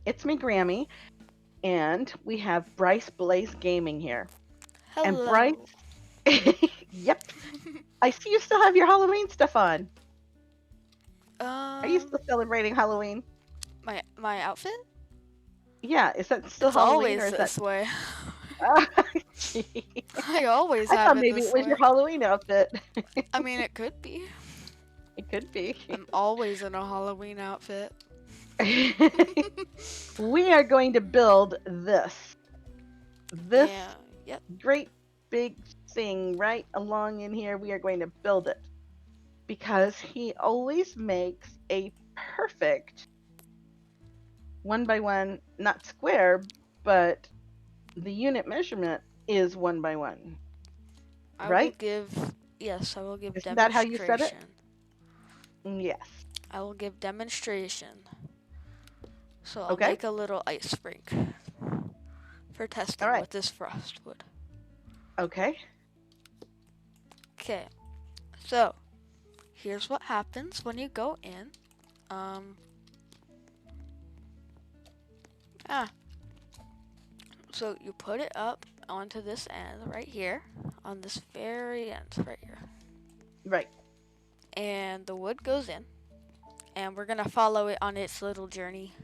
It's me, Grammy, and we have Bryce Blaze Gaming here. And Bryce, Hello. yep, I see you still have your Halloween stuff on. Are you Um, still celebrating Halloween? my outfit? Yeah, is that still It's Halloween or always is that? this way. Oh, gee. I always I have thought it maybe it this was your way. Halloween outfit. I mean, it could be. It could be. I'm always in a Halloween outfit. We are going to build this Yeah. Yep. great big thing right along in here. We are going to build it because he always makes a perfect one by one, not square, but the unit measurement is one by one, I will right? give. Yes, I will give Isn't that how you said it? demonstration. Yes. I will give demonstration. So I'll Okay. make a little ice rink for All testing right. with this frost wood. Okay. Okay. So here's what happens when you go in. Um. Ah. So you put it up onto this end right here, on this very end right here. Right. And the wood goes in, and we're gonna follow it on its little journey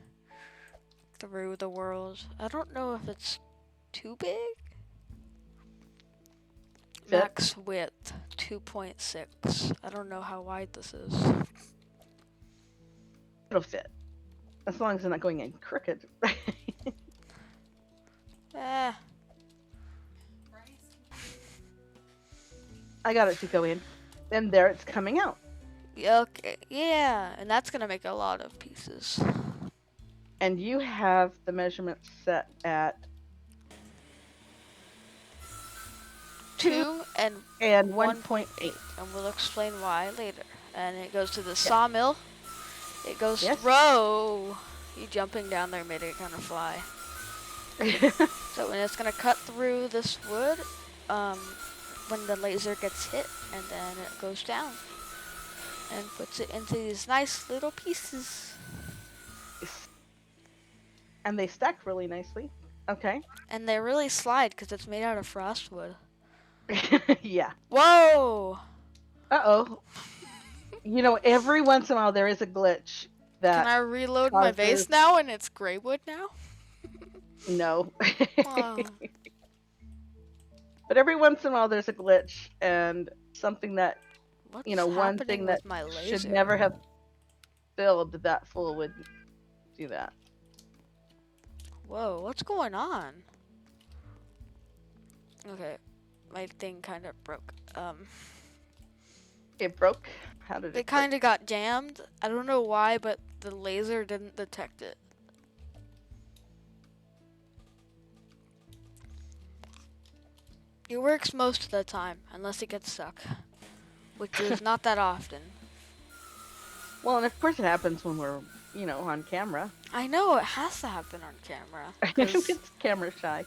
through the world. I don't know if it's too big. Fit. Max width 2.6. I don't know how wide this is. It'll fit as long as it's not going in crooked. Ah, I got it to go in. And there it's coming out. okay, yeah, and that's gonna make a lot of pieces. And you have the measurement set at 2 and and 1.8, 1.8. and we'll explain why later. And it goes to the Yes. sawmill. It goes Yes. through. You jumping down there made it kind of fly. So when it's gonna cut through this wood, when the laser gets hit, and then it goes down and puts it into these nice little pieces. And they stack really nicely. Okay. And they really slide because it's made out of frostwood. Yeah. Whoa! Uh-oh. You know, every once in a while there is a glitch Can that I reload my causes base now and it's gray wood now? no. Wow. But every once in a while there's a glitch and something that, What's one happening thing that with my should laser? never have filled that full would do that. Whoa, what's going on? Okay, my thing kind of broke. It broke. How did It it break? kind of got jammed. I don't know why, but the laser didn't detect it. It works most of the time, unless it gets stuck, which is not that often. Well, and of course it happens when we're, on camera. I know, it has to happen on camera. 'Cause It's camera shy.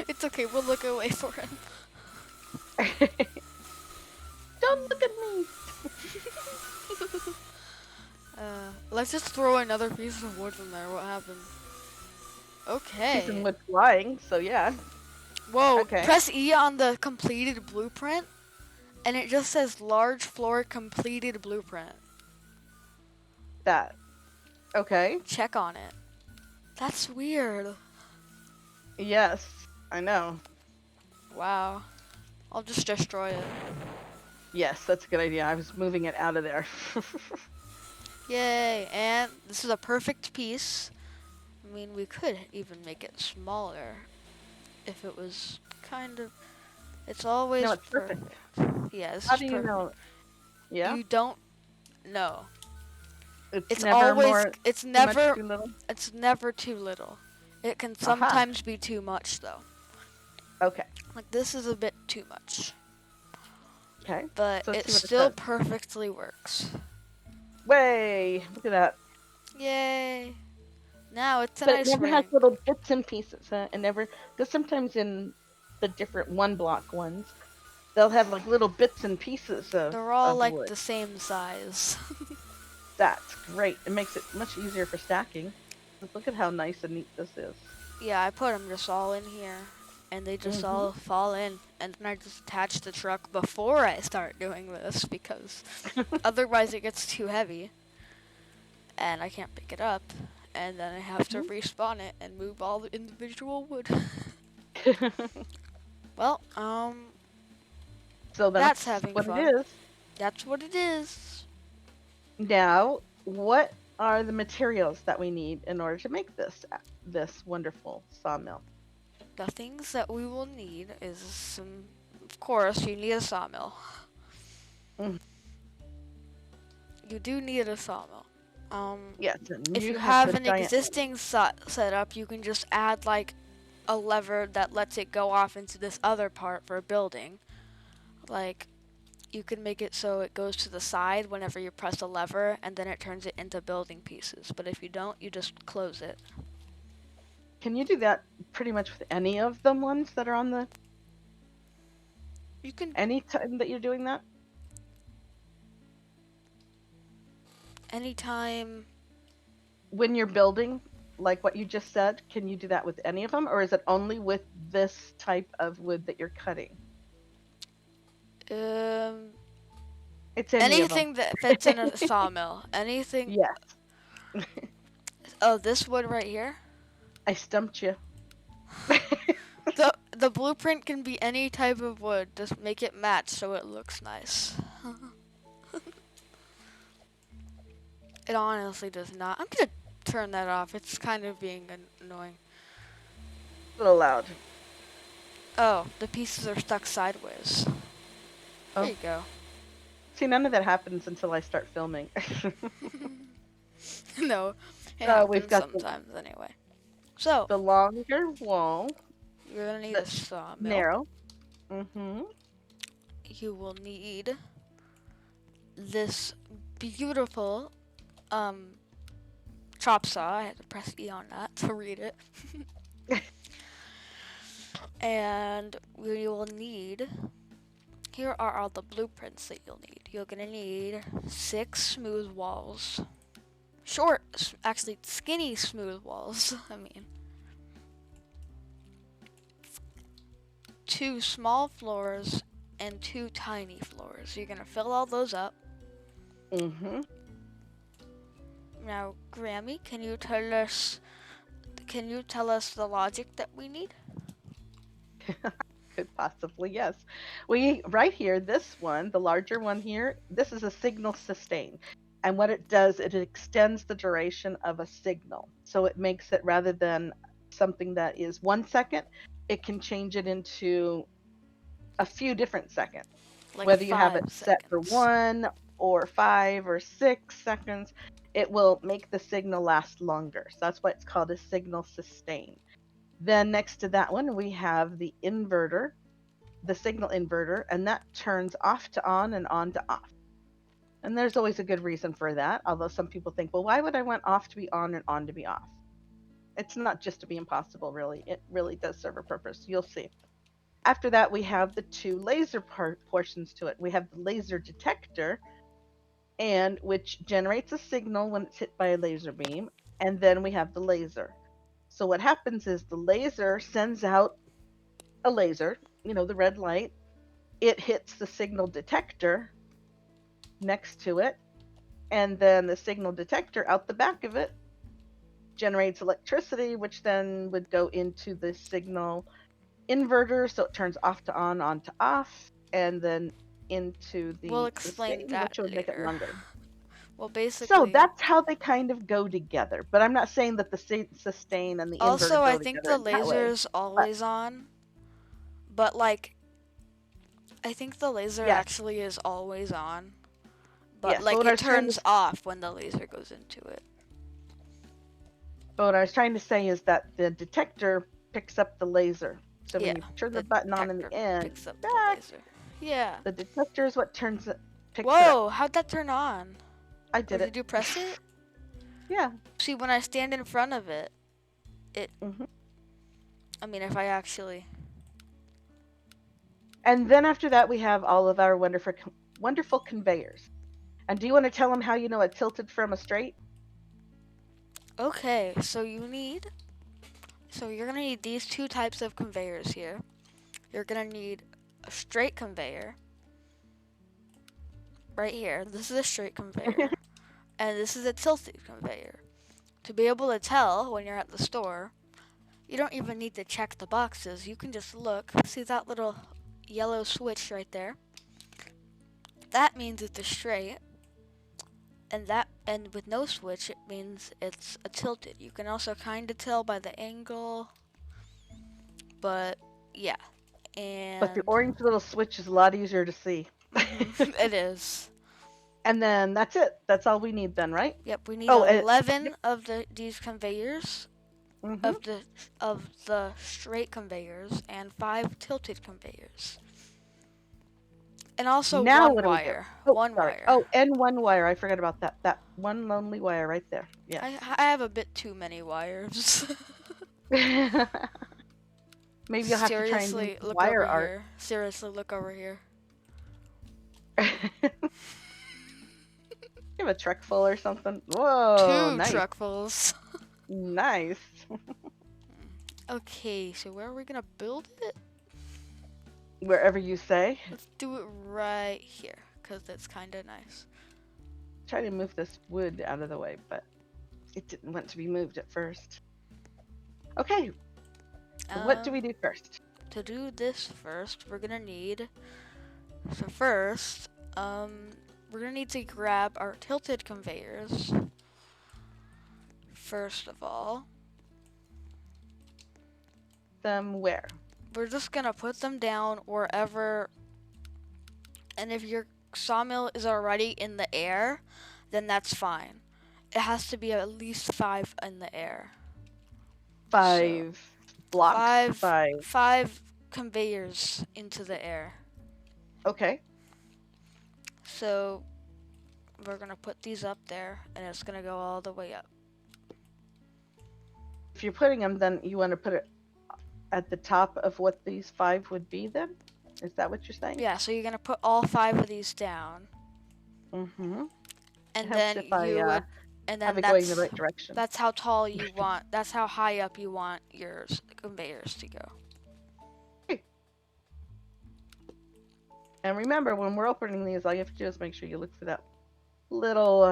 it's okay, we'll look away for it. Don't look at me. Let's just throw another piece of wood in there. What happened? Piece of Okay. wood flying, so yeah. Whoa, Okay. press E on the completed blueprint, and it just says large floor completed blueprint. That. Okay. Check on it. That's weird. Yes, I know. Wow. I'll just destroy it. Yes, that's a good idea. I was moving it out of there. Yay, and this is a perfect piece. I mean, we could even make it smaller if it was kind of... It's always No, it's perfect. Yeah, this How is do you perfect. know? Yeah, You don't know. it's Never never more. it's Too much, never too little. it's never too little. It can sometimes be too much though. Okay. Like this is a bit too much. Okay. But So let's it see what it still says. perfectly works. Way! Look at that. Yay. Now it's an But it ice never has rink. little bits and pieces. Huh? It never, because sometimes in the different one block ones, they'll have like little bits and pieces They're all of like wood. the same size. That's great. It makes it much easier for stacking. Look at how nice and neat this is. Yeah, I put them just all in here, and they just Mm-hmm. all fall in, and then I just attach the truck before I start doing this because otherwise it gets too heavy, and I can't pick it up, and then I have to respawn it and move all the individual wood. Well, So that's that's having what it fun. is. That's what it is. Now, what are the materials that we need in order to make this wonderful sawmill? The things that we will need is some. Of course, you need a sawmill. Mm. You do need a sawmill. Yes, and If you you have have the an giant one. existing setup, you can just add like a lever that lets it go off into this other part for building. Like, you can make it so it goes to the side whenever you press a lever, and then it turns it into building pieces. But if you don't, you just close it. Can you do that pretty much with any of the ones that are on the You can any time that you're doing that? anytime. When you're building, like what you just said, can you do that with any of them, or is it only with this type of wood that you're cutting? Um, It's any of them. Anything that fits in a sawmill. Anything. Yes, Oh, this wood right here. I stumped you. The blueprint can be any type of wood. Just make it match so it looks nice. It honestly does not. I'm gonna turn that off. It's kind of being annoying. A little loud. Oh, the pieces are stuck sideways. There Oh, you go. see, none of that happens until I start filming. No, it We've happens got sometimes anyway. So, the longer wall, you're gonna need a that's sawmill. narrow. Mm-hmm. You will need this beautiful chop saw. I had to press E on that to read it. And we will need. Here are all the blueprints that you'll need. You're gonna need 6 smooth walls. Actually skinny smooth walls. I mean. 2 small floors and 2 tiny floors. You're gonna fill all those up. Mm-hmm. Now, Grammy, can you tell us the logic that we need? Could possibly, yes. We right here, this one, the larger one here, this is a signal sustain. And what it does, it extends the duration of a signal. So it makes it, rather than something that is 1 second, it can change it into a few different seconds. Like Whether you have it 5 set for seconds. 1 or 5 or 6 seconds, it will make the signal last longer. So that's why it's called a signal sustain. Then next to that one, we have the inverter, the signal inverter, and that turns off to on and on to off. And there's always a good reason for that, although some people think, well, why would I want off to be on and on to be off? It's not just to be impossible, really. It really does serve a purpose. You'll see. After that, we have the 2 laser portions to it. We have the laser detector, and which generates a signal when it's hit by a laser beam, and then we have the laser. So what happens is the laser sends out a laser, the red light. It hits the signal detector next to it, and then the signal detector out the back of it generates electricity, which then would go into the signal inverter, so it turns off to on to off, and then into We'll the explain sustain, that which would make it later. longer. Well, So basically, that's how they kind of go together. But I'm not saying that the sustain and the also inverter I go think together the in that laser way. is But always on, but like I think the laser yes, actually is always on, but yes. But like what I it was trying to turns off when the laser goes into it. But what I was trying to say is that the detector picks up the laser. So when Yeah, you turn the the button on in detector the end, picks up the back, laser. Yeah. the detector is what picks it up. Whoa, how'd that turn on? I Or did it. did you press it? Yeah. See, when I stand in front of it, Hmm. I mean, if I actually. And then after that, we have all of our wonderful conveyors. And do you want to tell them how you know a tilted from a straight? Okay, so you're gonna need these two types of conveyors here. You're gonna need a straight conveyor right here. This is a straight conveyor, and this is a tilted conveyor. To be able to tell when you're at the store, you don't even need to check the boxes. You can just look. See that little yellow switch right there? That means it's a straight, and with no switch, it means it's a tilted. You can also kind of tell by the angle, but yeah. But the And orange little switch is a lot easier to see. it is. And then that's it. That's all we need then, right? Yep, we need Oh, 11 of these conveyors mm-hmm. of the straight conveyors and 5 tilted conveyors. And also Now one what do we do? wire. Oh, One sorry. wire. Oh, and one wire. I forgot about that. That one lonely wire right there. Yeah. I have a bit too many wires. Maybe you'll have to try and do Seriously, look wire over art. here. Seriously, look over here. You have a truck full or something. Whoa, 2 nice. truckfuls. Nice. Okay, so where are we gonna build it? Wherever you say. Let's do it right here, because it's kind of nice. Try to move this wood out of the way, but it didn't want to be moved at first. Okay, so what do we do first? To do this first, we're gonna need. So first, we're gonna need to grab our tilted conveyors. First of all, Them where? we're just gonna put them down wherever. And if your sawmill is already in the air, then that's fine. It has to be at least 5 in the air. 5 blocks? 5 conveyors into the air. Okay. So we're gonna put these up there, and it's gonna go all the way up. If you're putting them, then you want to put it at the top of what these 5 would be then? Is that what you're saying? Yeah, so you're gonna put all 5 of these down. Mm-hmm. And then you would, and then have it going in the right direction. That's how tall you want. That's how high up you want your conveyors to go. Okay. And remember, when we're opening these, all you have to do is make sure you look for that little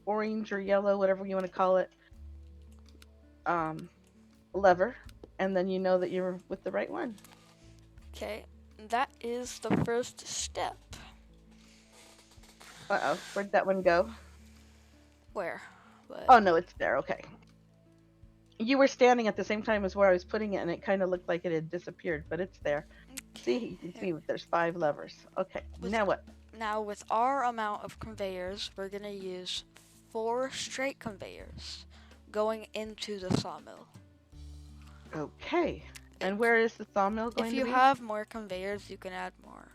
orange or yellow, whatever you want to call it, lever, and then you know that you're with the right one. Okay, that is the first step. Uh-oh, where'd that one go? Where? What? Oh, no, it's there. Okay. You were standing at the same time as where I was putting it, and it kind of looked like it had disappeared, but it's there. Okay. See, you can see there's 5 levers. Okay, now what? Now, with our amount of conveyors, we're going to use 4 straight conveyors going into the sawmill. Okay. And where is the sawmill going to be? If you have more conveyors, you can add more.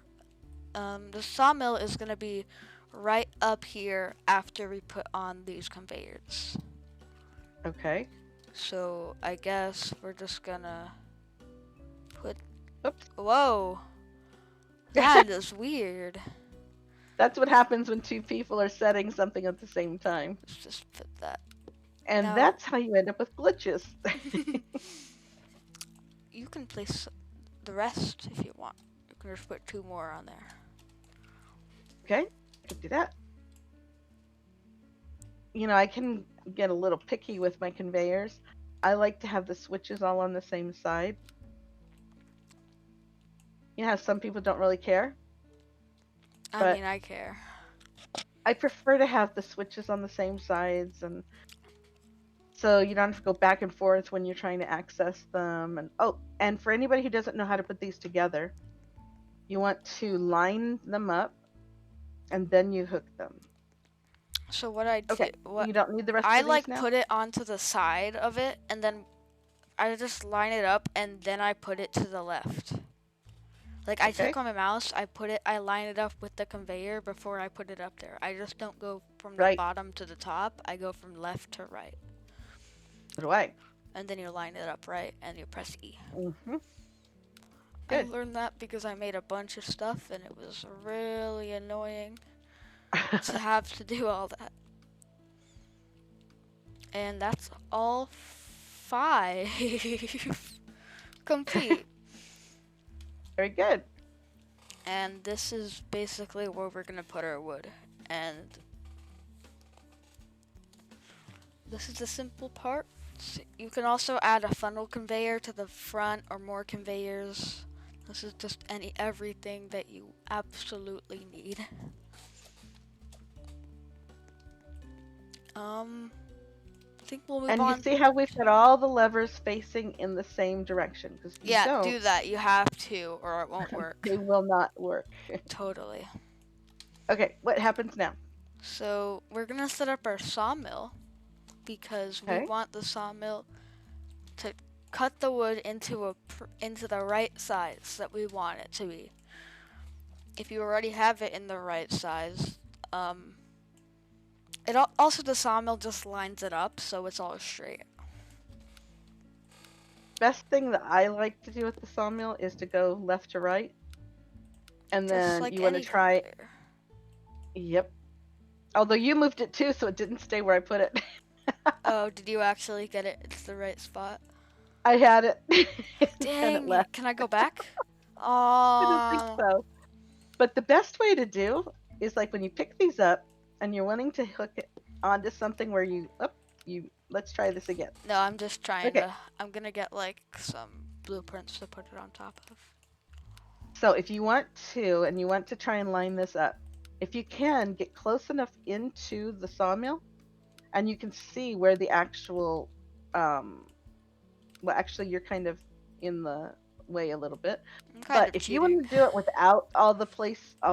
The sawmill is going to be right up here after we put on these conveyors. Okay. So I guess we're just gonna put. Oops. Whoa. That is weird. That's what happens when 2 people are setting something at the same time. Let's just put that. And Now- that's how you end up with glitches. You can place the rest if you want. You can just put 2 more on there. Okay, I can do that. You know, I can get a little picky with my conveyors. I like to have the switches all on the same side. You know how some people don't really care? I mean, I care. I prefer to have the switches on the same sides, and so you don't have to go back and forth when you're trying to access them. And oh, and for anybody who doesn't know how to put these together, you want to line them up, and then you hook them. So what I do, Okay, you don't need the rest of I these like now? put it onto the side of it, and then I just line it up, and then I put it to the left. Like I Okay. take on my mouse, I line it up with the conveyor before I put it up there. I just don't go from the Right. bottom to the top. I go from left to right. So do I. And then you line it up right, and you press E. Mm-hmm. I Good. learned that because I made a bunch of stuff, and it was really annoying. to have to do all that. And that's all 5 complete. Very good. And this is basically where we're gonna put our wood. And this is the simple part. You can also add a funnel conveyor to the front or more conveyors. This is just everything that you absolutely need. I think we'll move And on. you see how we've got all the levers facing in the same direction? Because if you Yeah, don't, do that. You have to, or it won't work. they will not work. Totally. Okay, what happens now? So we're gonna set up our sawmill because we Okay. want the sawmill to cut the wood into the right size that we want it to be. If you already have it in the right size, also the sawmill just lines it up so it's all straight. Best thing that I like to do with the sawmill is to go left to right. And Just then like you want to any try. conveyor. Yep. Although you moved it too, so it didn't stay where I put it. Oh, did you actually get it? It's the right spot. I had it. Dang and it left. Can I go back? I don't think Oh. so. But the best way to do is like when you pick these up and you're wanting to hook it onto something where let's try this again. No, I'm just trying Okay. I'm gonna get like some blueprints to put it on top of. So if you want to, and you want to try and line this up, if you can, get close enough into the sawmill, and you can see where the actual, well, actually, you're kind of in the way a little bit. But if you want to do it without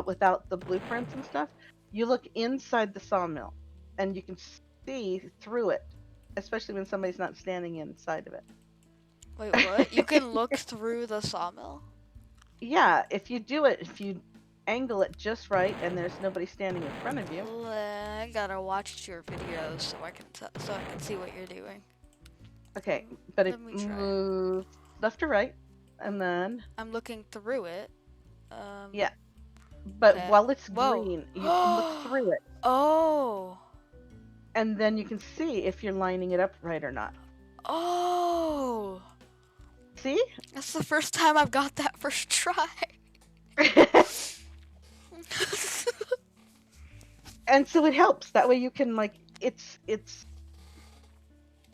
without the blueprints and stuff, you look inside the sawmill, and you can see through it, especially when somebody's not standing inside of it. Wait, what? You can look through the sawmill? Yeah, if you angle it just right and there's nobody standing in front of you. I gotta watch your videos so I can see what you're doing. Okay, but if move left or right, and then I'm looking through it. Yeah, but okay. while it's green, you can look through it. Oh. And then you can see if you're lining it up right or not. Oh. See? That's the first time I've got that first try. And so it helps. That way you can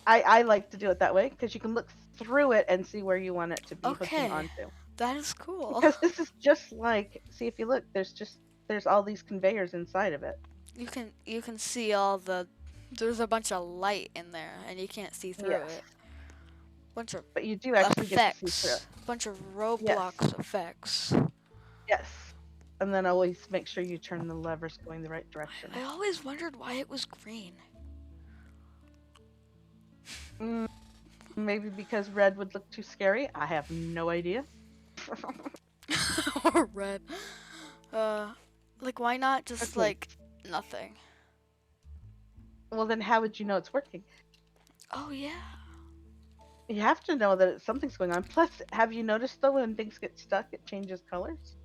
I like to do it that way because you can look through it and see where you want it to be hooking onto. That is cool. Because this is just like, see if you look, there's all these conveyors inside of it. You can see there's a bunch of light in there and you can't see through it. But you do actually effects. get to see through it. Bunch of Roblox effects. Yes. And then always make sure you turn the levers going the right direction. I always wondered why it was green. Maybe because red would look too scary. I have no idea. Or red. Like why not just like nothing? Well, then how would you know it's working? Oh yeah. You have to know that something's going on. Plus, have you noticed though when things get stuck, it changes colors?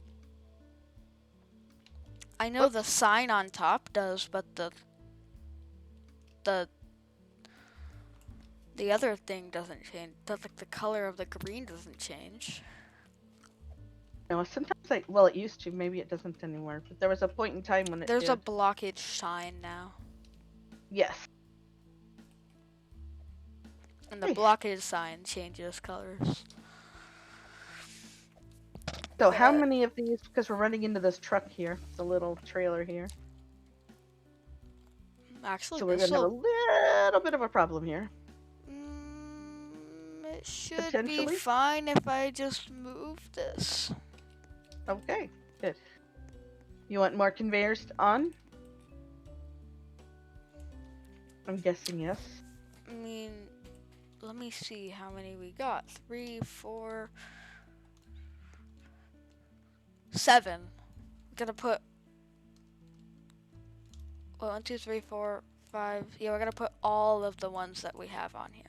I know the sign on top does, but the other thing doesn't change. Like the color of the green doesn't change. No, sometimes it used to. Maybe it doesn't anymore. But there was a point in time when it There's did. a blockage sign now. Yes. And the blockage sign changes colors. So how many of these, because we're running into this truck here, the little trailer here. Actually, so we're going to have a little bit of a problem here. It should be fine if I just move this. Okay, good. You want more conveyors on? I'm guessing yes. I mean, let me see how many we got. 3, 4, 7. I'm gonna put 1, 2, 3, 4, 5. Yeah, we're gonna put all of the ones that we have on here.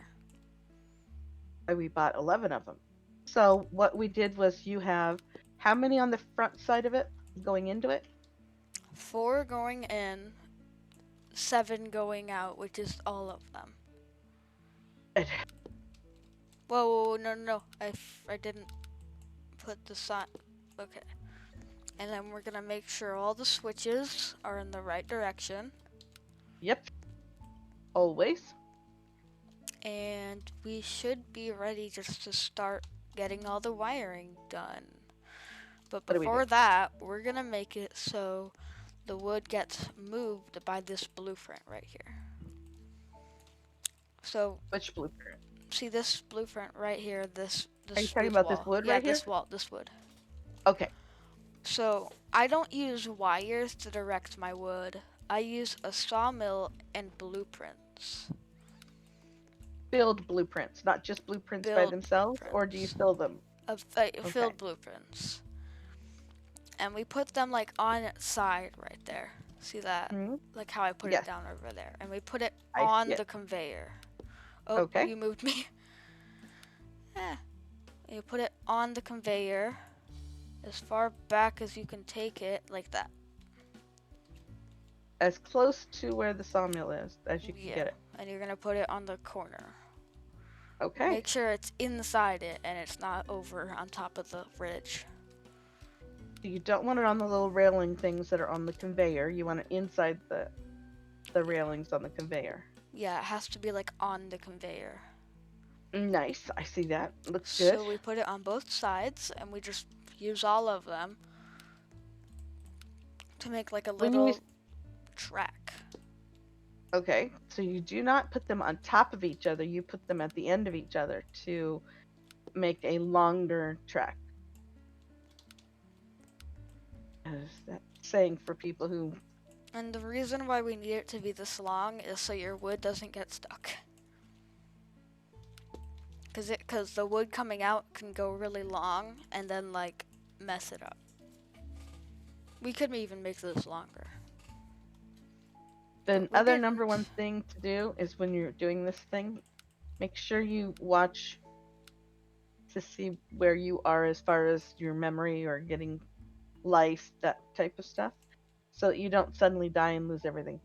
We bought 11 of them. So what we did was you have how many on the front side of it going into it? 4 going in, 7 going out, which is all of them. Good. Whoa, no. I didn't put the sign. Okay. And then we're gonna make sure all the switches are in the right direction. Yep. Always. And we should be ready just to start getting all the wiring done. But What do we before do? that, we're gonna make it so the wood gets moved by this blueprint right here. So Which blueprint? see this blueprint right here, this Are you talking these about this wall. wood Yeah, right here? this wood. Okay. So I don't use wires to direct my wood. I use a sawmill and blueprints. Build blueprints, not just blueprints by Build themselves, or do you blueprints. fill them? Filled blueprints. And we put them like on its side right there. See that? Hmm. Like how I put Yes. it down over there. And we put it I on see it. the conveyor. Oh, Okay. you moved me. You put it on the conveyor as far back as you can take it, like that. As close to where the sawmill is as you can get it. And you're gonna put it on the corner. Okay. Make sure it's inside it and it's not over on top of the ridge. You don't want it on the little railing things that are on the conveyor. You want it inside the railings on the conveyor. Yeah, it has to be like on the conveyor. Nice. I see that. Looks good. So we put it on both sides and we just use all of them to make like a little track. Okay. So you do not put them on top of each other. You put them at the end of each other to make a longer track. That's saying for people who... And the reason why we need it to be this long is so your wood doesn't get stuck. Cause the wood coming out can go really long and then like mess it up. We could even make this longer. The other number one thing to do is when you're doing this thing, make sure you watch to see where you are as far as your memory or getting life, that type of stuff, so that you don't suddenly die and lose everything.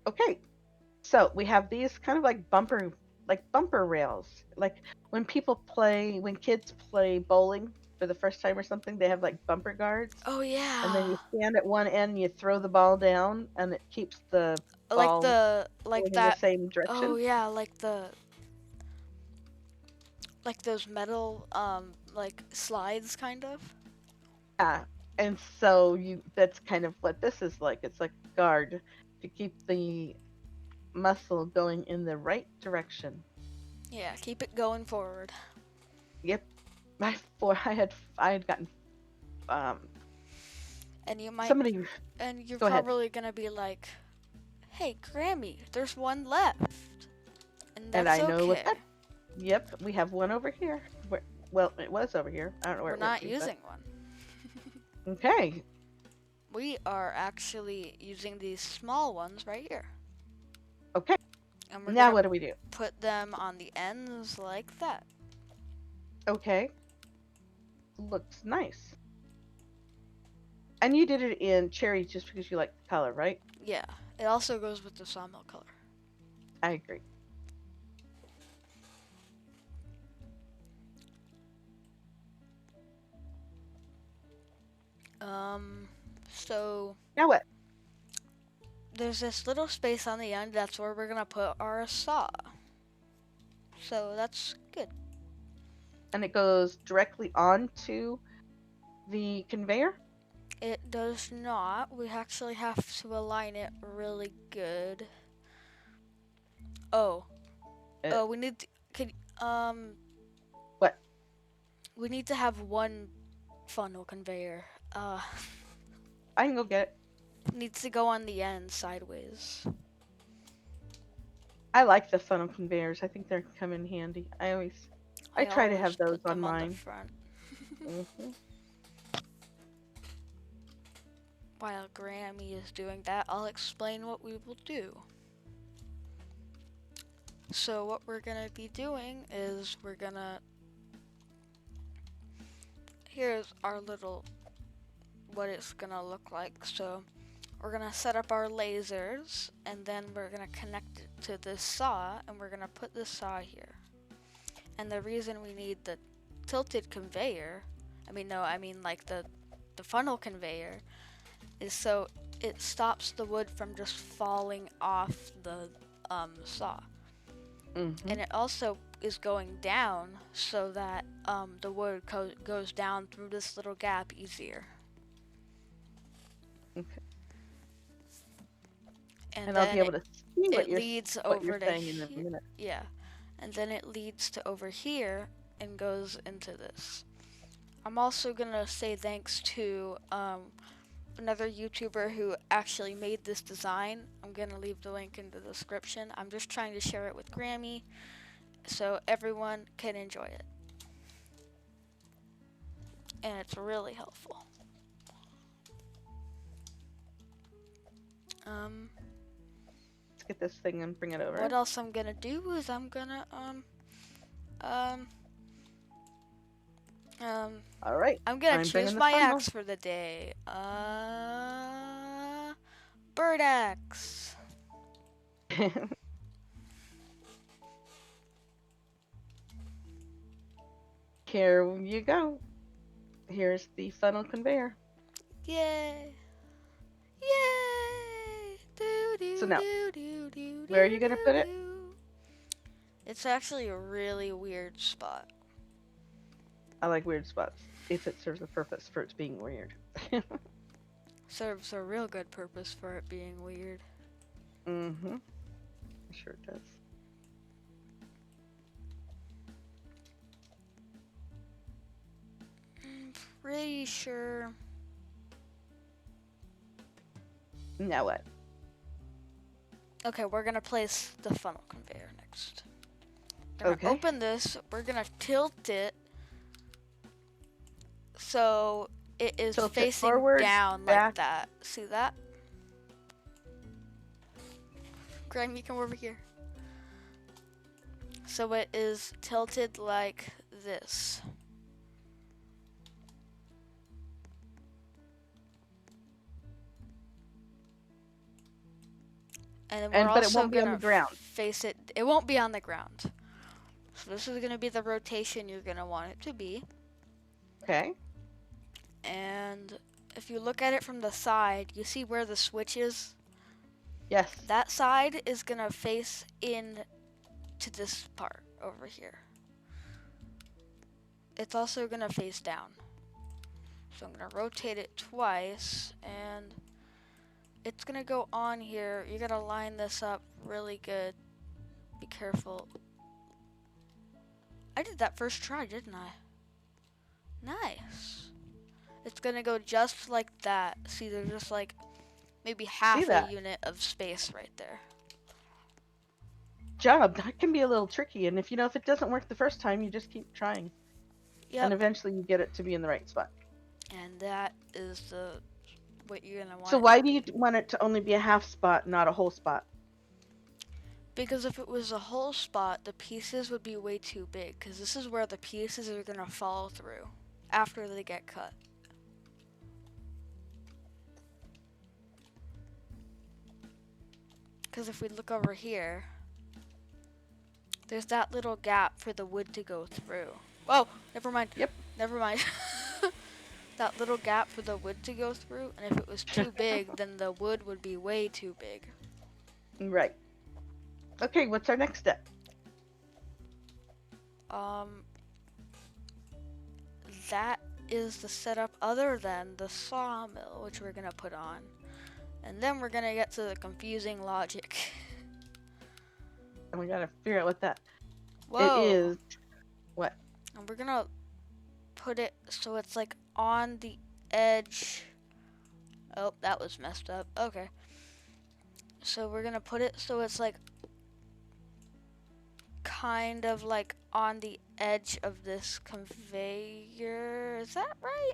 Okay, so we have these kind of like bumper rails. Like when kids play bowling for the first time or something, they have like bumper guards. Oh yeah. And then you stand at one end, and you throw the ball down, and it keeps the ball going in the same direction. Oh yeah, like those metal like slides kind of. Yeah, and so that's kind of what this is like. It's like a guard to keep the muscle going in the right direction. Yeah, keep it going forward. Yep. I had gotten and you might somebody, and you're go ahead. probably gonna be like, hey Grammy, there's one left. And that's I know okay. what that. Yep, we have one over here. Well, it was over here. I don't know where We're it went not to, using one. Okay. We are actually using these small ones right here. Okay. And we're Now gonna what do we do? put them on the ends like that. Okay. Looks nice. And you did it in cherry just because you like the color, right? Yeah, it also goes with the sawmill color. I agree. So Now what? there's this little space on the end. That's where we're gonna put our saw. So that's good. And it goes directly onto the conveyor? It does not. We actually have to align it really good. We need to, What? We need to have one funnel conveyor. I can go get it. Needs to go on the end sideways. I like the funnel conveyors. I think they come in handy. I try to have those put on them mine. On the front. Mm-hmm. While Grammy is doing that, I'll explain what we will do. So what we're gonna be doing is here's our little what it's gonna look like. So we're gonna set up our lasers, and then we're gonna connect it to this saw, and we're gonna put this saw here. And the reason we need the tilted conveyor, I mean like the funnel conveyor, is so it stops the wood from just falling off the saw. Mm-hmm. And it also is going down so that the wood goes down through this little gap easier. Okay. And And I'll then be able to see what it you're leads over to saying in a here. minute. Yeah. And then it leads to over here and goes into this. I'm also gonna say thanks to another YouTuber who actually made this design. I'm gonna leave the link in the description. I'm just trying to share it with Grammi so everyone can enjoy it. And it's really helpful. Let's get this thing and bring it over. What else I'm gonna do is I'm gonna all right. I'm gonna choose my funnel. axe for the day. Bird axe. Here you go. Here's the funnel conveyor. Yay! Yay! So now, where are you gonna put it? It's actually a really weird spot. I like weird spots if it serves a purpose for its being weird. Serves a real good purpose for it being weird. Mm-hmm. Sure it does. I'm pretty sure. Now what? Okay, we're gonna place the funnel conveyor next. We're gonna Okay. open this. We're gonna tilt it so it is Tilt it facing forward, down back. like that. See that? Grammy, come over here. So it is tilted like this. And we're But it also won't be on gonna the ground. face it. It won't be on the ground. So this is gonna be the rotation you're gonna want it to be. Okay. And if you look at it from the side, you see where the switch is? Yes. That side is gonna face in to this part over here. It's also gonna face down. So I'm gonna rotate it twice, and it's gonna go on here. You gotta line this up really good. Be careful. I did that first try, didn't I? Nice. It's gonna go just like that. See, there's just like maybe half a unit of space right there. Job. That can be a little tricky, and if it doesn't work the first time, you just keep trying. Yep. And eventually you get it to be in the right spot. And that is what you're gonna want. So why do you want it to only be a half spot, not a whole spot? Because if it was a whole spot, the pieces would be way too big, because this is where the pieces are gonna fall through after they get cut. Because if we look over here, there's that little gap for the wood to go through. Oh, never mind. Yep. Never mind. That little gap for the wood to go through, and if it was too big, then the wood would be way too big. Right. Okay, what's our next step? That is the setup other than the sawmill, which we're gonna put on. And then we're gonna get to the confusing logic. And we gotta figure out what that Whoa. it is. What? And we're gonna put it so it's like on the edge. Oh, that was messed up. Okay. So we're gonna put it so it's like kind of like on the edge of this conveyor. Is that right?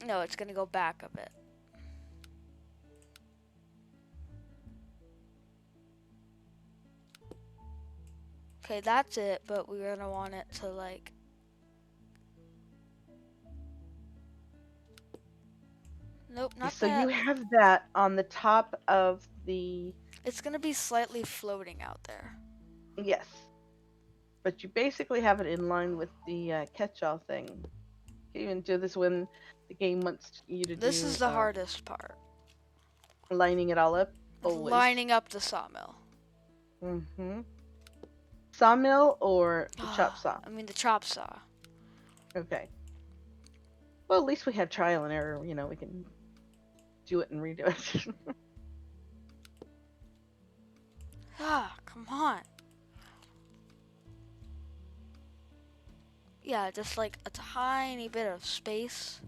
No, it's gonna go back a bit. Okay, that's it, but we're gonna want it to like Nope, not So you that. have that on the top of the, It's gonna be slightly floating out there. yes, but you basically have it in line with the catch-all thing. You can do this when the game wants you to This do is the hardest part. lining it all up. Always. Lining up the sawmill. Mm-hmm. Sawmill or the chop saw? I mean the chop saw. Okay. Well, at least we have trial and error. You know, we can do it and redo it. Come on. Yeah, just like a tiny bit of space.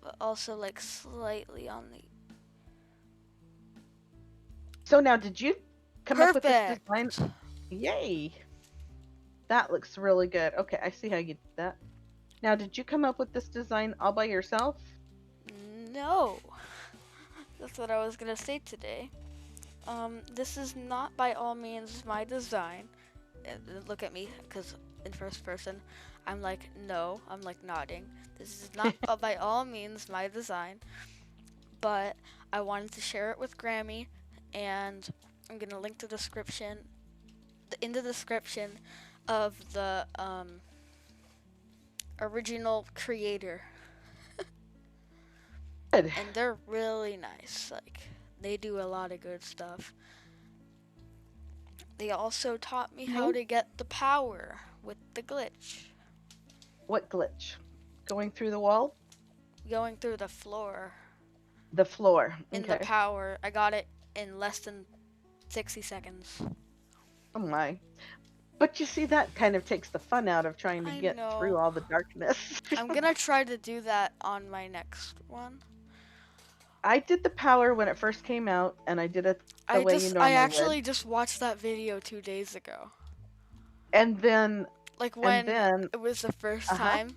But also like slightly on the... So now, did you come up with this design? Perfect! Yay! That looks really good. Okay, I see how you did that. Now, did you come up with this design all by yourself? No. That's what I was gonna say today. This is not by all means my design. Look at me, because in first person, I'm like, no, I'm like nodding. This is not by all means my design, but I wanted to share it with Grammy, and I'm gonna link the description, in the description of the original creator. Good. And they're really nice. Like, they do a lot of good stuff. They also taught me how to get the power with the glitch. What glitch? Going through the wall? Going through the floor. The floor. In Okay. the power. I got it in less than 60 seconds. Oh my. But you see, that kind of takes the fun out of trying to I get know. through all the darkness. I'm gonna try to do that on my next one. I did the power when it first came out, and I did it the way you normally I actually would. just watched that video 2 days ago. And then, Like when then, it was the first time,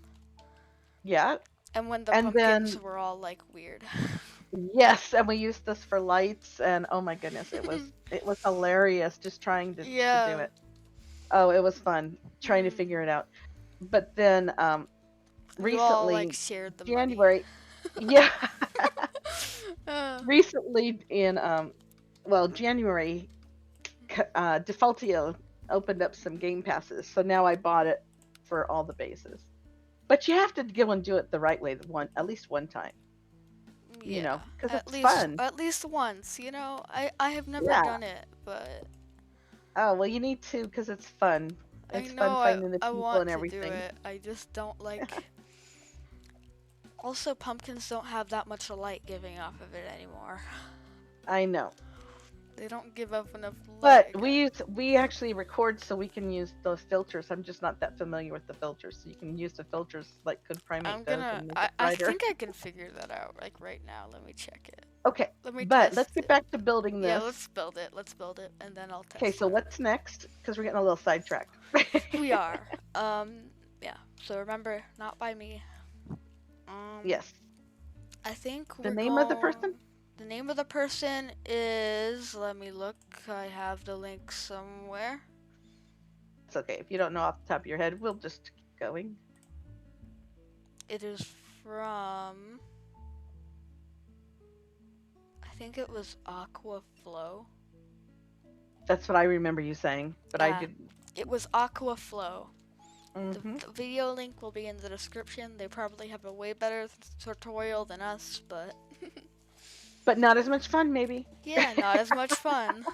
yeah, and when the and pumpkins then, were all like weird. yes, and we used this for lights, and oh my goodness, it was hilarious just trying to do Yeah. it. Oh, it was fun trying to figure it out. But then, You all like recently, shared the January, yeah, money. recently in well, January, Defaultio opened up some game passes, so now I bought it for all the bases. But you have to go and do it the right way, at least one time. Yeah, You know, because at it's least fun. at least once. You know, I have never Yeah. done it, but Oh well, you need to because it's fun. It's I fun know finding the I people want and to everything. do it. I just don't like. Also, pumpkins don't have that much light giving off of it anymore. I know. They don't give off enough light. But we actually record so we can use those filters. I'm just not that familiar with the filters. So you can use the filters like Good Primate does and make it I brighter. think I can figure that out. Like right now, let me check it. Okay. Let me But test let's get it. back to building this. Yeah, let's build it. Let's build it, and then I'll test. Okay. So what's next? Because we're getting a little sidetracked. We are. Yeah. So remember, not by me. Yes. I think The name of the person? The name of the person is, let me look, I have the link somewhere. It's okay. If you don't know off the top of your head, we'll just keep going. It is from, I think it was Aquaflow. That's what I remember you saying, but I didn't. It was Aquaflow. Mm-hmm. The video link will be in the description. They probably have a way better tutorial than us, but... But not as much fun, maybe. Yeah, not as much fun.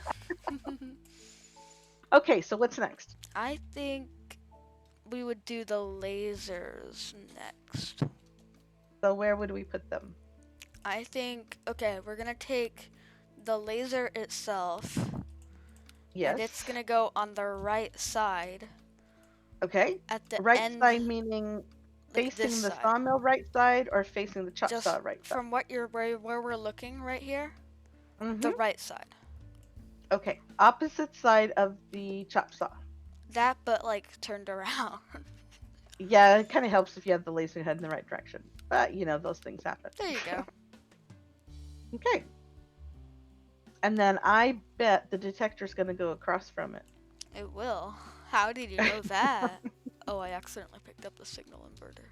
Okay, so what's next? I think we would do the lasers next. So where would we put them? I think, okay, we're going to take the laser itself. Yes. And it's going to go on the right side. Okay. At the right end, side meaning like facing the side. sawmill right side or facing the chop Just saw right side? from what where we're looking right here, Mm-hmm. the right side. Okay, opposite side of the chop saw. That, but like turned around. Yeah, it kind of helps if you have the laser head in the right direction. But, you know, those things happen. There you go. Okay. And then I bet the detector's going to go across from it. It will. How did you know that? Oh, I accidentally picked up the signal inverter.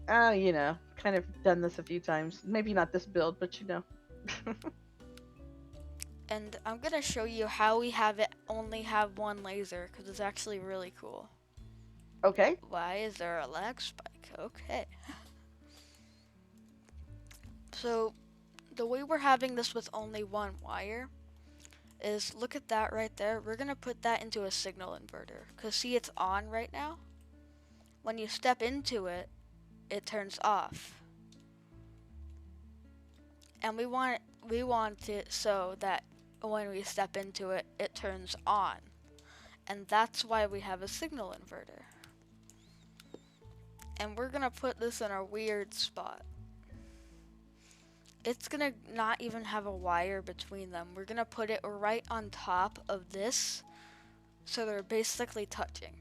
You know, kind of done this a few times. Maybe not this build, but you know. And I'm gonna show you how we have it only have one laser, because it's actually really cool. Okay. Why is there a lag spike? Okay. So the way we're having this with only one wire is, look at that right there. We're gonna put that into a signal inverter, because see, it's on right now. When you step into it, it turns off. And we want it so that when we step into it, it turns on. And that's why we have a signal inverter. And we're gonna put this in a weird spot. It's gonna not even have a wire between them. We're gonna put it right on top of this, so they're basically touching.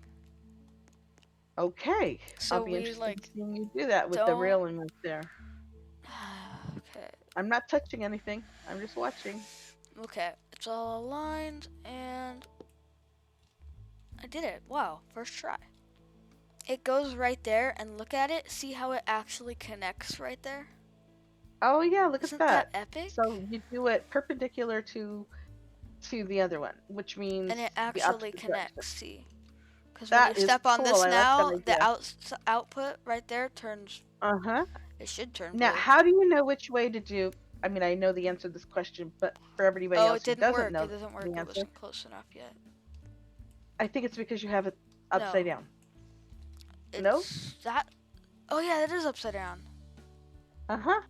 Okay. So I'll be we interested like to see you do that with the don't. railing right there. Okay. I'm not touching anything. I'm just watching. Okay. It's all aligned, and I did it. Wow, first try. It goes right there, and look at it. See how it actually connects right there? Oh yeah, look at Isn't that that. epic? So you do it perpendicular to the other one, which means And it the actually opposite direction. connects, see? Because when you That is step on cool. this I like that now, the idea. output right there turns, Uh-huh. it should turn Now, blue. how do you know which way to do? I mean, I know the answer to this question, but for everybody Oh, else it who didn't doesn't work. know It doesn't work. the It answer, wasn't close enough yet. I think it's because you have it No. upside down. No? It's that. Oh, yeah, it is upside down. Uh-huh.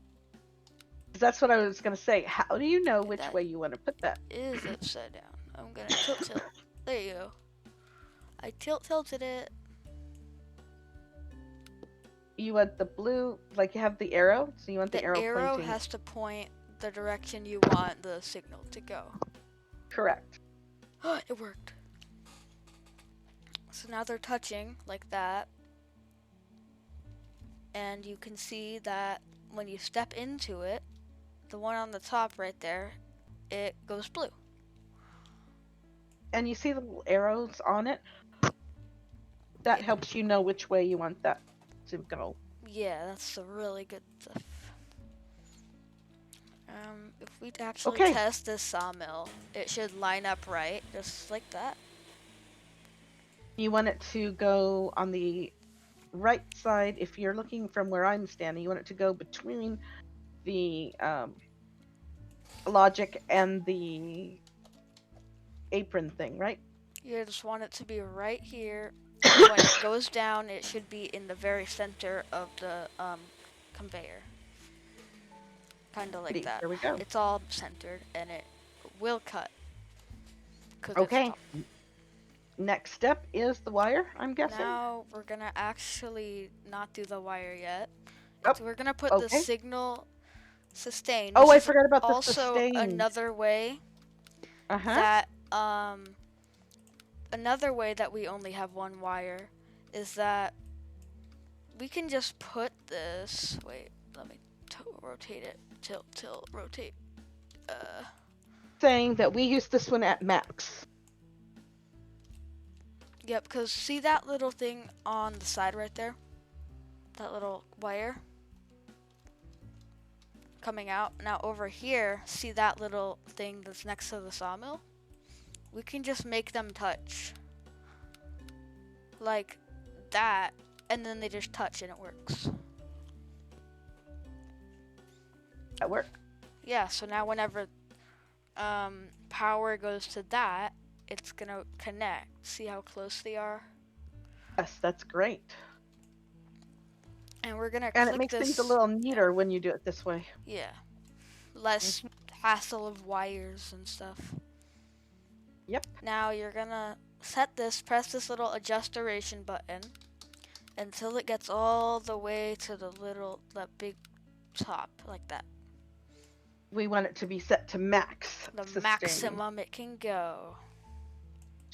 That's what I was going to say. How do you know which That way you want to put that? is upside down. I'm gonna tilt. There you go. I tilted it. You want the blue, like you have the arrow, so you want the The arrow arrow pointing. has to point the direction you want the signal to go. Correct. It worked. So now they're touching like that. And you can see that when you step into it, the one on the top right there, it goes blue. And you see the little arrows on it? That Yeah. helps you know which way you want that to go. Yeah, that's the really good stuff. If we actually Okay. test this sawmill, it should line up right, just like that. You want it to go on the right side. If you're looking from where I'm standing, you want it to go between the logic and the apron thing, right? You just want it to be right here. When it goes down, it should be in the very center of the conveyor. Kind of like that. There we go. It's all centered, and it will cut. Okay. Next step is the wire, I'm guessing. Now we're gonna actually not do the wire yet. Oh, We're gonna put the okay. signal sustain. Oh, I This is forgot about the also sustain. another way Uh-huh. that another way that we only have one wire is that we can just put this. Wait, let me rotate it. Tilt, rotate. Saying that we use this one at max. Yep, because see that little thing on the side right there? That little wire coming out. Now over here, see that little thing that's next to the sawmill? We can just make them touch. Like that, and then they just touch and it works. That work? Yeah, so now whenever power goes to that, it's gonna connect. See how close they are? Yes, that's great. And we're gonna And click it makes this. things a little neater when you do it this way. Yeah. Less hassle of wires and stuff. Yep. Now you're gonna set this, press this little adjust duration button until it gets all the way to that big top, like that. We want it to be set to max. The sustain, maximum it can go.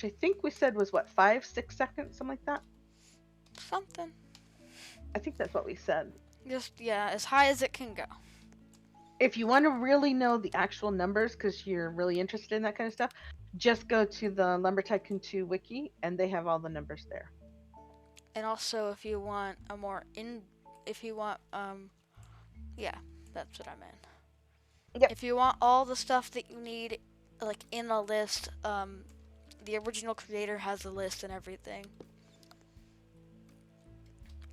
which I think we said was what, 5-6 seconds, something like that? Something. I think that's what we said. Just, yeah, as high as it can go. If you want to really know the actual numbers, because you're really interested in that kind of stuff, just go to the Lumber Tycoon 2 wiki, and they have all the numbers there. And also, if you want a more if you want, yeah, that's what I meant. Yep. If you want all the stuff that you need, like in a list, the original creator has a list and everything.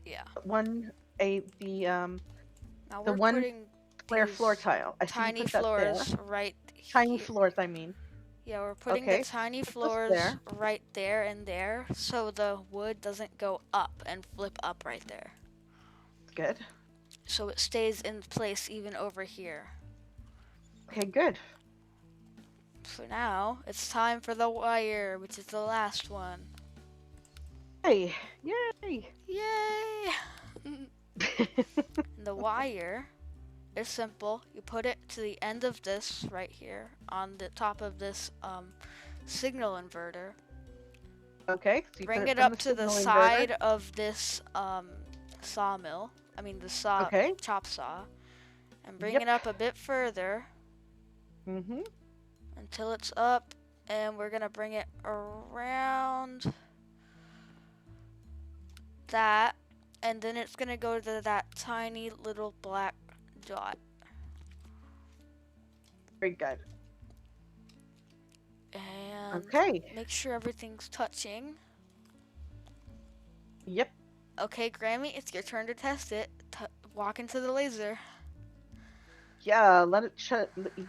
Yeah. Now The we're one putting square these floor tile. I see you tiny put that there. floors right Tiny here. floors, I mean. Yeah, we're putting Okay, the tiny put this floors there. right there and there, so the wood doesn't go up and flip up right there. Good. So it stays in place even over here. Okay, good. So now it's time for the wire, which is the last one. Hey, yay! Yay! The wire is simple. You put it to the end of this right here on the top of this signal inverter. Okay, so you Bring put it from up to the signal side inverter. of this sawmill. I mean the Okay. chop saw. And bring Yep. it up a bit further Mm-hmm. until it's up, and we're gonna bring it around that, and then it's gonna go to that tiny little black dot. Very good. And Okay. make sure everything's touching. Yep. Okay, Grammy, it's your turn to test it. Walk into the laser. Yeah, let it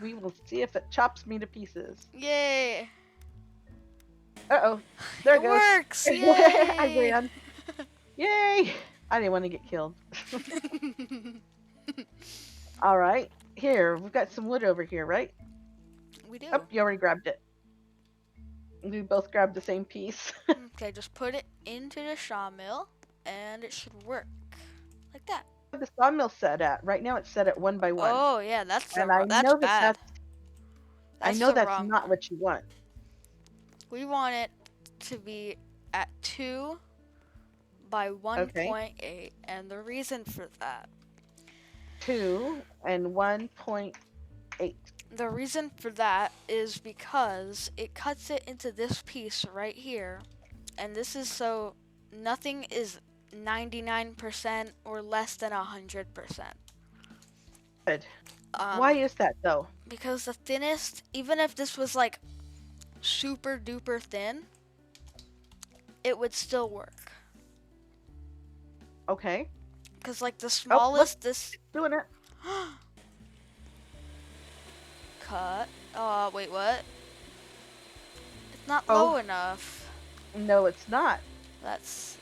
we will see if it chops me to pieces. Yay! Uh-oh. There it It goes. works! I Yay! ran. Yay! I didn't want to get killed. All right. Here, we've got some wood over here, right? We do. Oh, you already grabbed it. We both grabbed the same piece. Okay, just put it into the sawmill, and it should work. Like that. The sawmill set at right now. It's set at 1 by 1. Oh yeah, that's And I that's know bad. I That's know the that's wrong not one. what you want. We want it to be at 2 by 1.8, and the reason for that. 2 and 1.8. The reason for that is because it cuts it into this piece right here, and this is so nothing is 99% or less than 100%. Good. Why is that though? Because the thinnest, even if this was like super duper thin, it would still work. Okay. Because like the smallest, this Doing it. cut. Wait, what? It's not low enough. No, it's not. That's.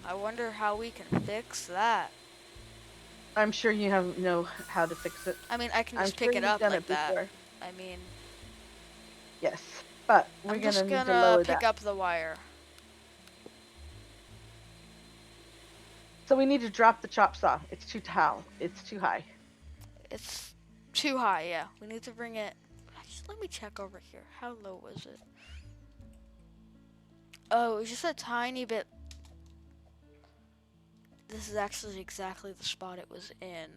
I wonder how we can fix that. I'm sure you know how to fix it. I mean, I can I'm just sure pick it you've up done like it that. before. I mean, Yes, but we're I'm gonna just need to gonna lower pick that. up the wire. So we need to drop the chop saw. It's too tall. It's too high. It's too high, yeah. We need to bring it. Just let me check over here. How low was it? Oh, it was just a tiny bit. This is actually exactly the spot it was in.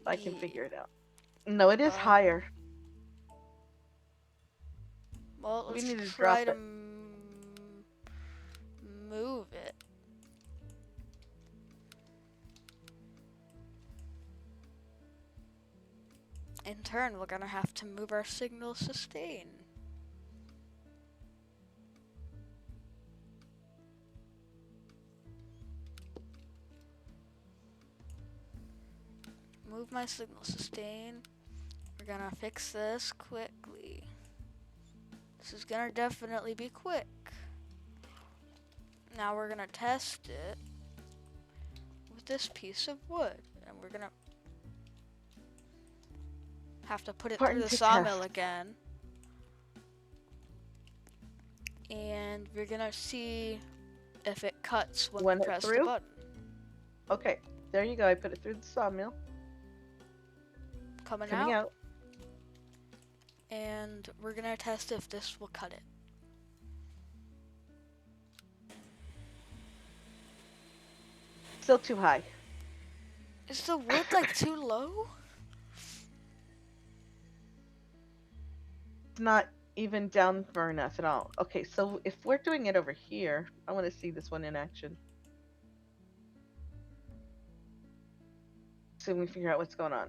I can figure it out. No, it is higher. Well, let's we need to try drop to it. move it. In turn, we're gonna have to move our signal sustain. Move my signal sustain. We're gonna fix this quickly. This is gonna definitely be quick. Now we're gonna test it with this piece of wood, and we're gonna have to put it through the sawmill again. And we're gonna see if it cuts when we press the button. Okay, there you go. I put it through the sawmill. Coming out. And we're gonna test if this will cut it. Still too high. Is the wood like too low? It's not even down far enough at all. Okay, so if we're doing it over here, I want to see this one in action. So we figure out what's going on.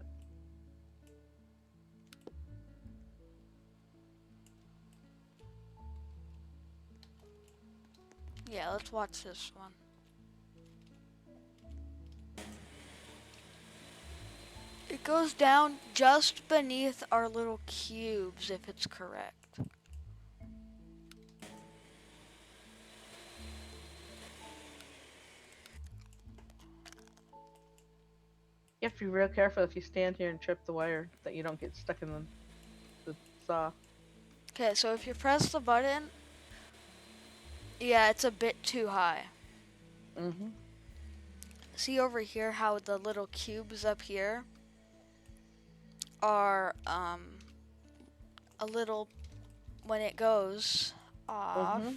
Yeah, let's watch this one. It goes down just beneath our little cubes, if it's correct. You have to be real careful if you stand here and trip the wire that you don't get stuck in the saw. Okay, so if you press the button, yeah, it's a bit too high. Mm-hmm. See over here how the little cubes up here are a little, when it goes off, Mm-hmm.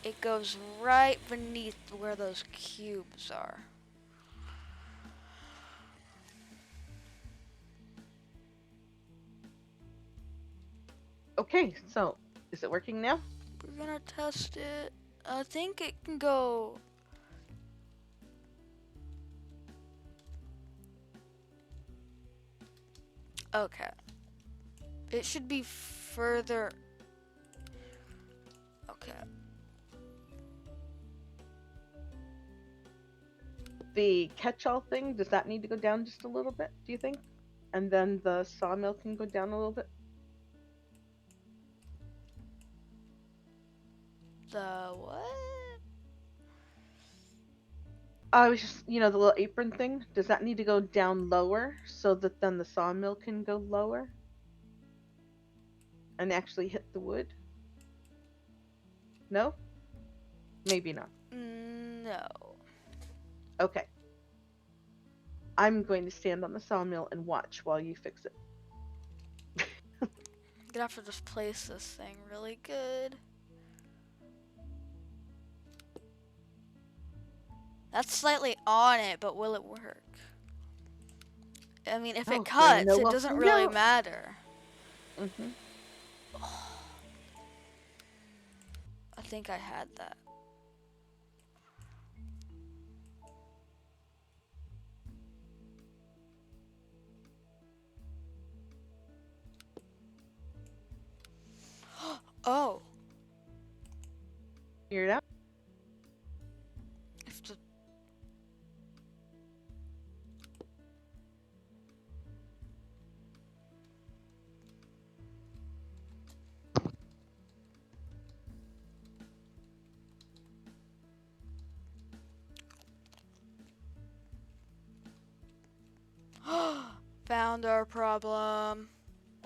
it goes right beneath where those cubes are. Okay, so is it working now? We're gonna test it. I think it can go. Okay. It should be further. Okay. The catch-all thing, does that need to go down just a little bit, do you think? And then the sawmill can go down a little bit? The what? I was just, the little apron thing, does that need to go down lower so that then the sawmill can go lower and actually hit the wood? No? Maybe not. No. Okay. I'm going to stand on the sawmill and watch while you fix it. I'm gonna have to just place this thing really good. That's slightly on it, but will it work? I mean, if it cuts, no it one doesn't can really know. matter. Mm-hmm. I think I had that. Oh. Figure it out? If the found our problem.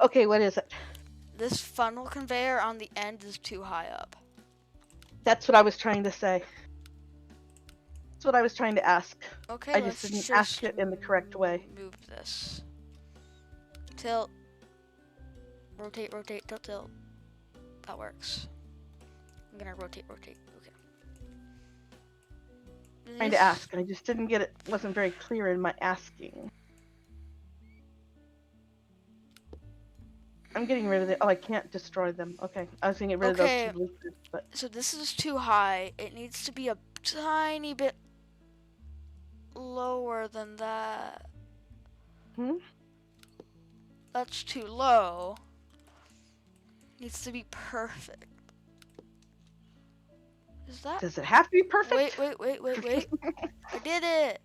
Okay, what is it? This funnel conveyor on the end is too high up. That's what I was trying to say. That's what I was trying to ask. Okay, I let's just didn't ask it in the correct way. move this. Tilt. Rotate, rotate, tilt, tilt. That works. I'm gonna rotate, rotate. Okay. Trying to ask. I just didn't get it. Wasn't very clear in my asking. I'm getting rid of it. Oh, I can't destroy them. Okay, I was gonna get rid of those two loopers, but So this is too high. It needs to be a tiny bit lower than that. That's too low. Needs to be perfect. Is that? Does it have to be perfect? Wait. I did it.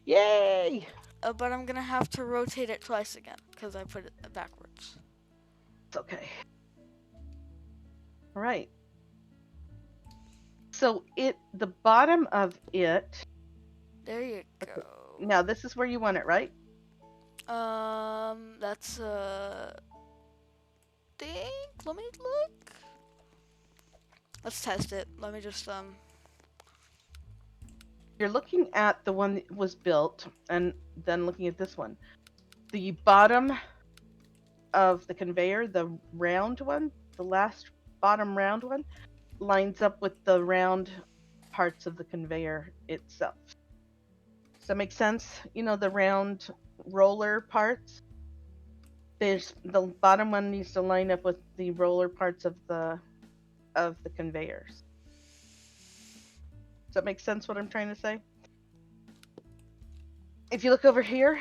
Yay! But I'm gonna have to rotate it twice again because I put it backwards. It's okay. All right. So the bottom of it. There you go. Okay. Now this is where you want it, right? That's think. Let me look. Let's test it. Let me just You're looking at the one that was built, and then looking at this one. The bottom of the conveyor, the round one, the last bottom round one, lines up with the round parts of the conveyor itself. Does that make sense? You know, the round roller parts? There's the bottom one needs to line up with the roller parts of the conveyors. Does that make sense what I'm trying to say? If you look over here,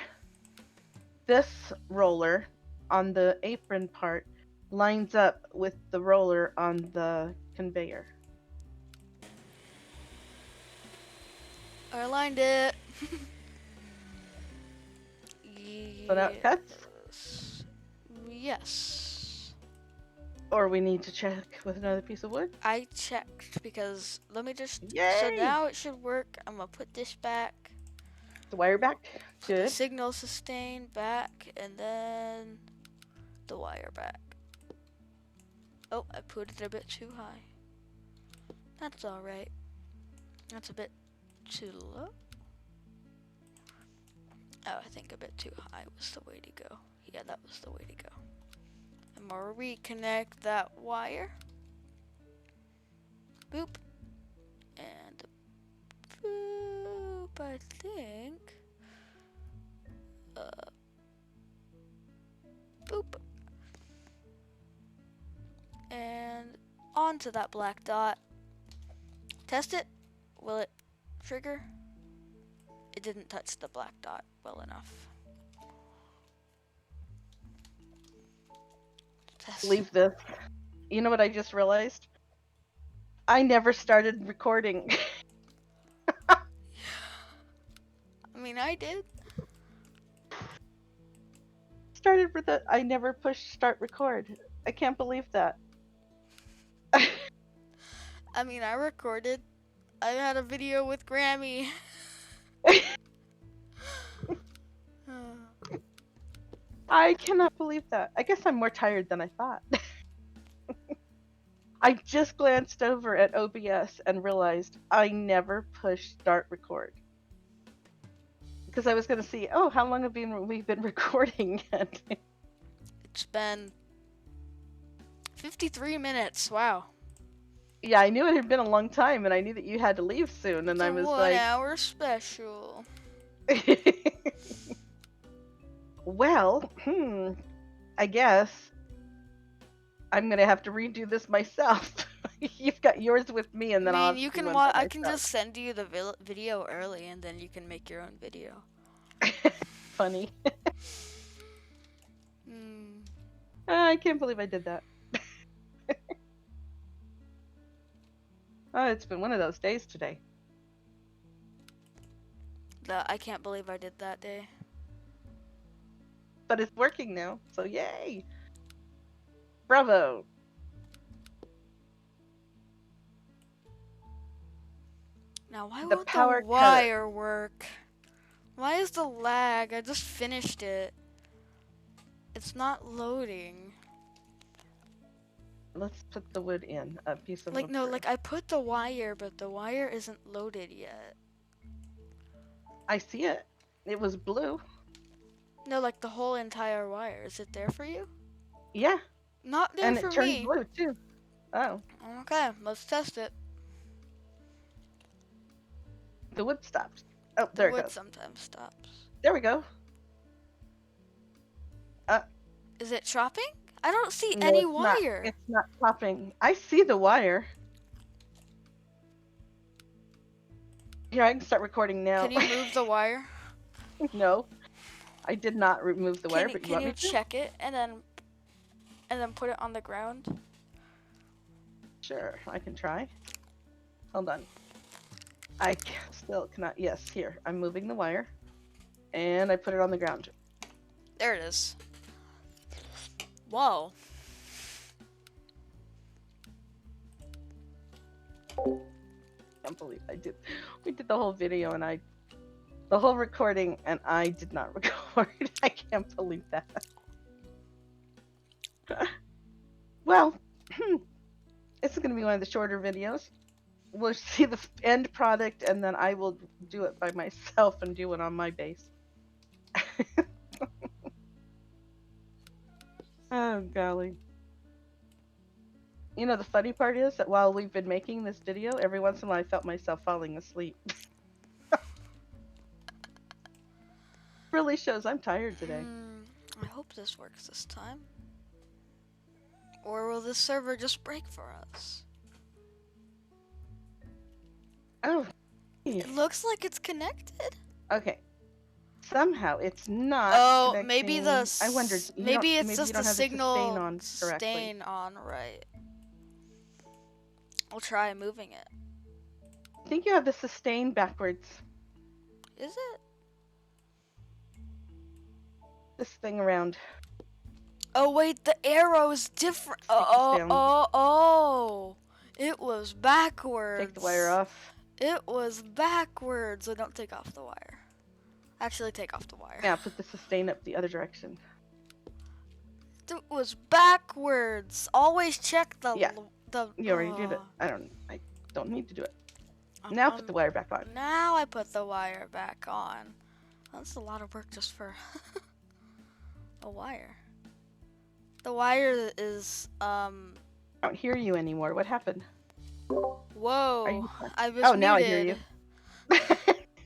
this roller on the apron part lines up with the roller on the conveyor. I aligned it. So now it cuts? Yes. Or we need to check with another piece of wood? I checked because let me just. Yay! So now it should work. I'm gonna put this back. The wire back? The Good. signal sustain back, and then the wire back. Oh, I put it a bit too high. That's alright. That's a bit too low. Oh, I think a bit too high was the way to go. Yeah, that was the way to go. I'm gonna reconnect that wire. Boop. And boop, I think. Boop. And onto that black dot. Test it. Will it trigger? It didn't touch the black dot well enough. Test. Leave this. You know what I just realized? I never started recording. I mean, I did. Started with it. I never pushed start record. I can't believe that. I mean, I recorded. I had a video with Grammi. I cannot believe that. I guess I'm more tired than I thought. I just glanced over at OBS and realized I never pushed start record. Because I was going to see, oh, how long have we been recording? It's been 53 minutes. Wow. Yeah, I knew it had been a long time, and I knew that you had to leave soon, and It's I a was 1 like, hour special. well, I guess I'm gonna have to redo this myself. You've got yours with me, and then I I'll mean, have you to do can one for I can myself. just send you the video early, and then you can make your own video. Funny. Hmm. I can't believe I did that. Oh, it's been one of those days today. I can't believe I did that day. But it's working now, so yay! Bravo! Now, why The won't power the cutter. wire work? Why is the lag? I just finished it. It's not loading. Let's put the wood in, a piece of Like, wood. no, like I put the wire, but the wire isn't loaded yet. I see it. It was blue. No, like the whole entire wire. Is it there for you? Yeah. Not there And for it turned me. blue too. Oh. Okay, let's test it. The wood stopped. Oh, The there it wood goes. sometimes stops. There we go. Is it chopping? I don't see No, any it's not. wire. It's not popping. I see the wire. Here, I can start recording now. Can you move the wire? No, I did not remove the wire, but you Can want you me to? check it and then put it on the ground? Sure, I can try. Hold on. I still cannot. Yes, here. I'm moving the wire. And I put it on the ground. There it is. Whoa. Can't believe I did. We did the whole video and the whole recording, and I did not record. I can't believe that. Well, this is going to be one of the shorter videos. We'll see the end product, and then I will do it by myself and do it on my base. Oh, golly. You know, the funny part is that while we've been making this video, every once in a while I felt myself falling asleep. Really shows I'm tired today. I hope this works this time. Or will this server just break for us? Oh, It looks like it's connected. okay. Somehow it's not. Oh, connecting. maybe the I wondered. maybe it's maybe just you don't the have signal the sustain on correctly. right. I'll try moving it. I think you have the sustain backwards. Is it? This thing around. Oh wait, the arrow is different. Down. Oh! It was backwards. Take the wire off. It was backwards. So don't take off the wire. Actually, take off the wire. Yeah, put the sustain up the other direction. It was backwards. Always check the. Yeah. You already did it. I don't need to do it. Now put the wire back on. Now I put the wire back on. That's a lot of work just for a wire. The wire is I don't hear you anymore. What happened? Whoa. I was now I hear you.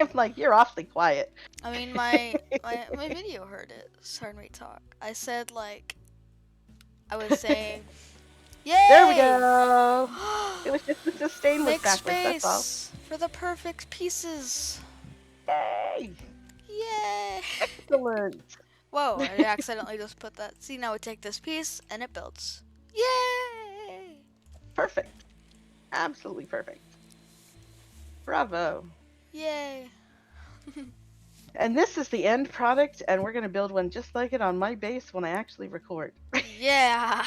I'm like, you're awfully quiet. I mean, my video heard me talk. I said, like, I was saying, yay! There we go. It was just the sustain was Make backwards, space that's for the perfect pieces. all. Yay! Yay! Excellent. Whoa, I accidentally just put that. See, now we take this piece and it builds. Yay! Perfect. Absolutely perfect. Bravo. Yay. And this is the end product, and we're going to build one just like it on my base when I actually record. Yeah.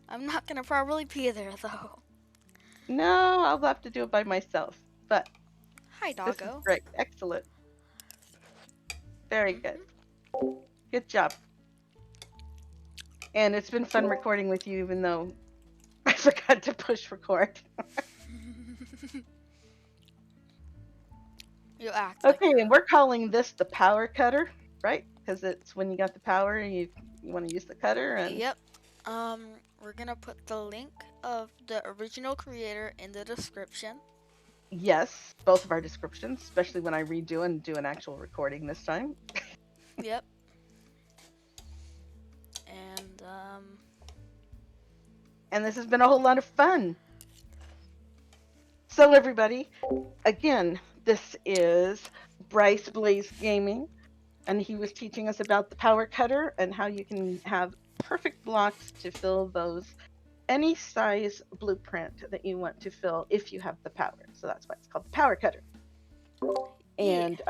I'm not going to probably be there, though. No, I'll have to do it by myself. But hi, this is doggo. great. Excellent. Very good. Good job. And it's been fun recording with you, even though I forgot to push record. You act Okay, like and we're calling this the power cutter, right? Because it's when you got the power and you want to use the cutter. And Yep. We're gonna put the link of the original creator in the description. Yes, both of our descriptions, especially when I redo and do an actual recording this time. Yep. And this has been a whole lot of fun. So everybody, again, this is Bryce Blaze Gaming, and he was teaching us about the power cutter and how you can have perfect blocks to fill those any size blueprint that you want to fill if you have the power. So that's why it's called the power cutter. And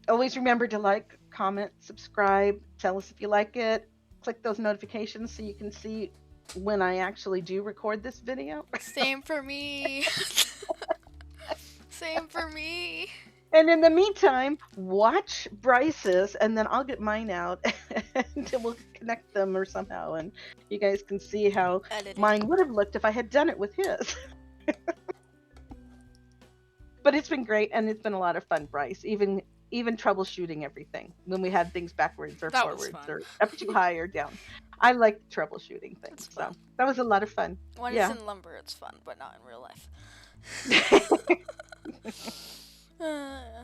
always remember to like, comment, subscribe, tell us if you like it, click those notifications so you can see when I actually do record this video. Same for me. Same for me. And in the meantime, watch Bryce's, and then I'll get mine out, and we'll connect them or somehow, and you guys can see how mine would have looked if I had done it with his. But it's been great, and it's been a lot of fun, Bryce. Even troubleshooting everything when we had things backwards or forwards or up too high or down. I like troubleshooting things, so that was a lot of fun. When it's in lumber, it's fun, but not in real life.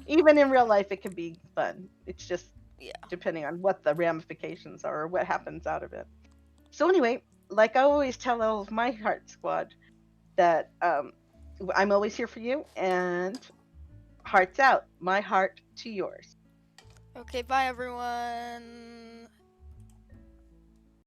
Even in real life, it can be fun. It's just depending on what the ramifications are or what happens out of it. So anyway, like I always tell all of my Heart Squad, that I'm always here for you, and hearts out. My heart to yours. Okay, bye everyone.